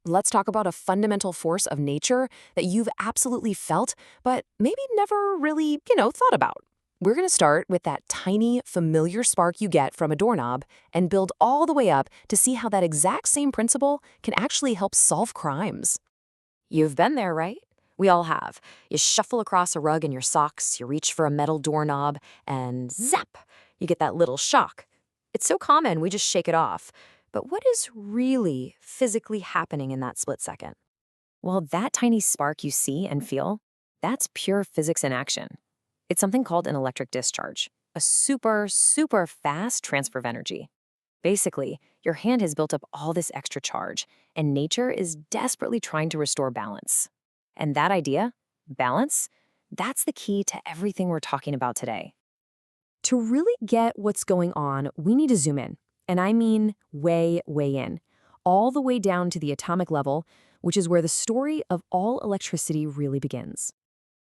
let's talk about a fundamental force of nature that you've absolutely felt, but maybe never really, thought about. We're going to start with that tiny, familiar spark you get from a doorknob and build all the way up to see how that exact same principle can actually help solve crimes. You've been there, right? We all have. You shuffle across a rug in your socks, you reach for a metal doorknob, and zap! You get that little shock. It's so common, we just shake it off. But what is really physically happening in that split second? Well, that tiny spark you see and feel, that's pure physics in action. It's something called an electric discharge, a super, super fast transfer of energy. Basically, your hand has built up all this extra charge, and nature is desperately trying to restore balance. And that idea, balance, that's the key to everything we're talking about today. To really get what's going on, we need to zoom in. And I mean way, way in. All the way down to the atomic level, which is where the story of all electricity really begins.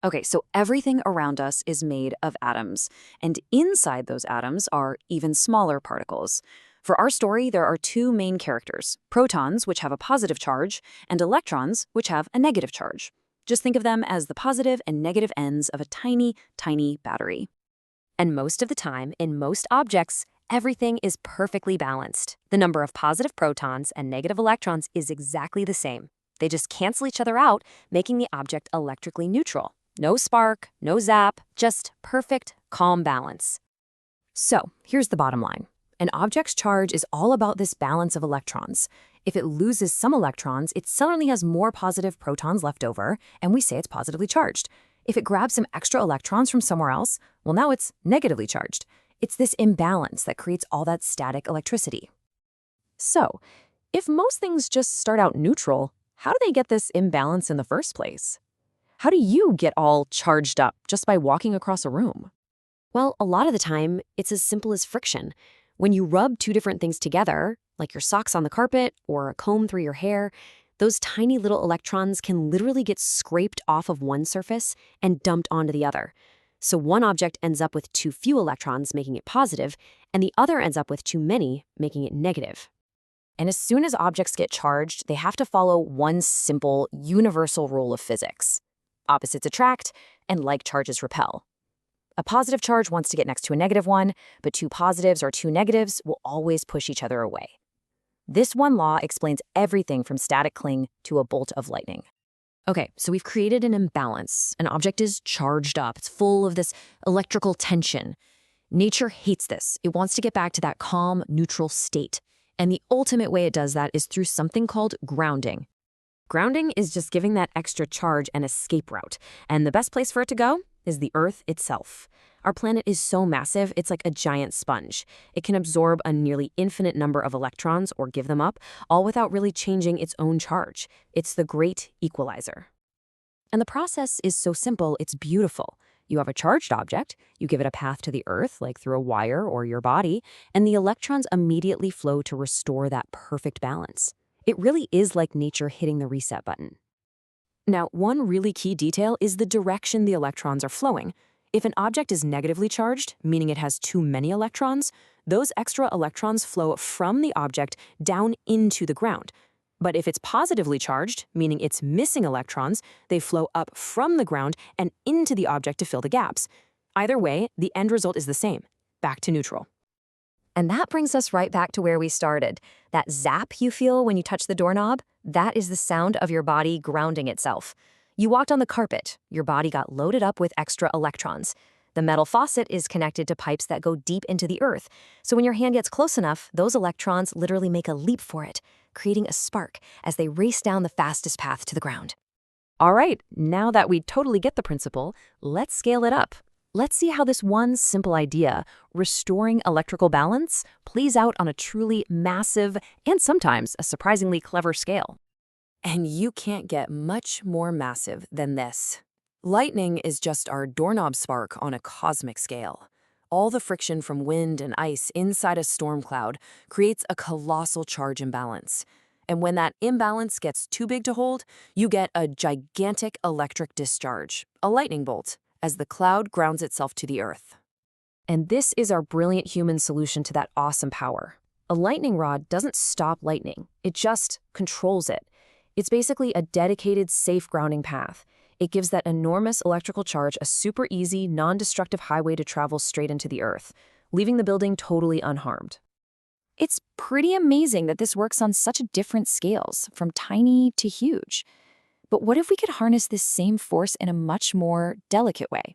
Okay, so everything around us is made of atoms, and inside those atoms are even smaller particles. For our story, there are two main characters, protons, which have a positive charge, and electrons, which have a negative charge. Just think of them as the positive and negative ends of a tiny, tiny battery. And most of the time, in most objects, everything is perfectly balanced. The number of positive protons and negative electrons is exactly the same. They just cancel each other out, making the object electrically neutral. No spark, no zap, just perfect, calm balance. So, here's the bottom line. An object's charge is all about this balance of electrons. If it loses some electrons, it suddenly has more positive protons left over, and we say it's positively charged. If it grabs some extra electrons from somewhere else, well, now it's negatively charged. It's this imbalance that creates all that static electricity. So, if most things just start out neutral, how do they get this imbalance in the first place? How do you get all charged up just by walking across a room? Well, a lot of the time, it's as simple as friction. When you rub two different things together, like your socks on the carpet or a comb through your hair, those tiny little electrons can literally get scraped off of one surface and dumped onto the other. So one object ends up with too few electrons, making it positive, and the other ends up with too many, making it negative. And as soon as objects get charged, they have to follow one simple, universal rule of physics. Opposites attract, and like charges repel. A positive charge wants to get next to a negative one, but two positives or two negatives will always push each other away. This one law explains everything from static cling to a bolt of lightning. Okay, so we've created an imbalance. An object is charged up. It's full of this electrical tension. Nature hates this. It wants to get back to that calm, neutral state. And the ultimate way it does that is through something called grounding. Grounding is just giving that extra charge an escape route. And the best place for it to go is the Earth itself. Our planet is so massive, it's like a giant sponge. It can absorb a nearly infinite number of electrons or give them up, all without really changing its own charge. It's the great equalizer. And the process is so simple, it's beautiful. You have a charged object, you give it a path to the Earth, like through a wire or your body, and the electrons immediately flow to restore that perfect balance. It really is like nature hitting the reset button. Now, one really key detail is the direction the electrons are flowing. If an object is negatively charged, meaning it has too many electrons, those extra electrons flow from the object down into the ground. But if it's positively charged, meaning it's missing electrons, they flow up from the ground and into the object to fill the gaps. Either way, the end result is the same, back to neutral. And that brings us right back to where we started. That zap you feel when you touch the doorknob, that is the sound of your body grounding itself. You walked on the carpet, your body got loaded up with extra electrons. The metal faucet is connected to pipes that go deep into the earth. So when your hand gets close enough, those electrons literally make a leap for it, creating a spark as they race down the fastest path to the ground. All right, now that we totally get the principle, let's scale it up. Let's see how this one simple idea, restoring electrical balance, plays out on a truly massive and sometimes a surprisingly clever scale. And you can't get much more massive than this. Lightning is just our doorknob spark on a cosmic scale. All the friction from wind and ice inside a storm cloud creates a colossal charge imbalance. And when that imbalance gets too big to hold, you get a gigantic electric discharge, a lightning bolt, as the cloud grounds itself to the earth. And this is our brilliant human solution to that awesome power. A lightning rod doesn't stop lightning, it just controls it. It's basically a dedicated, safe grounding path. It gives that enormous electrical charge a super easy, non-destructive highway to travel straight into the Earth, leaving the building totally unharmed. It's pretty amazing that this works on such different scales, from tiny to huge. But what if we could harness this same force in a much more delicate way?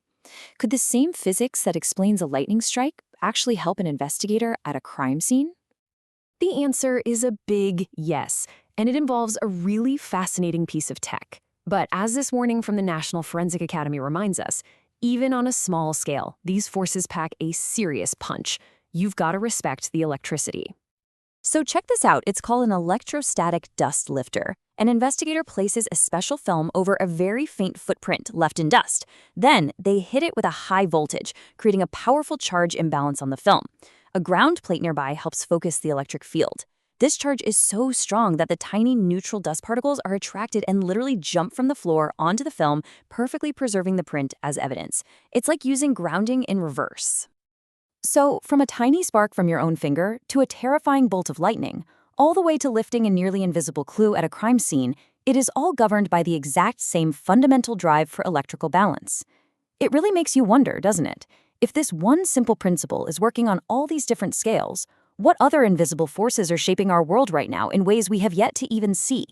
Could the same physics that explains a lightning strike actually help an investigator at a crime scene? The answer is a big yes, and it involves a really fascinating piece of tech. But as this warning from the National Forensic Academy reminds us, even on a small scale, these forces pack a serious punch. You've got to respect the electricity. So check this out. It's called an electrostatic dust lifter. An investigator places a special film over a very faint footprint left in dust. Then they hit it with a high voltage, creating a powerful charge imbalance on the film. A ground plate nearby helps focus the electric field. This charge is so strong that the tiny neutral dust particles are attracted and literally jump from the floor onto the film, perfectly preserving the print as evidence. It's like using grounding in reverse. So, from a tiny spark from your own finger to a terrifying bolt of lightning, all the way to lifting a nearly invisible clue at a crime scene, it is all governed by the exact same fundamental drive for electrical balance. It really makes you wonder, doesn't it? If this one simple principle is working on all these different scales, what other invisible forces are shaping our world right now in ways we have yet to even see?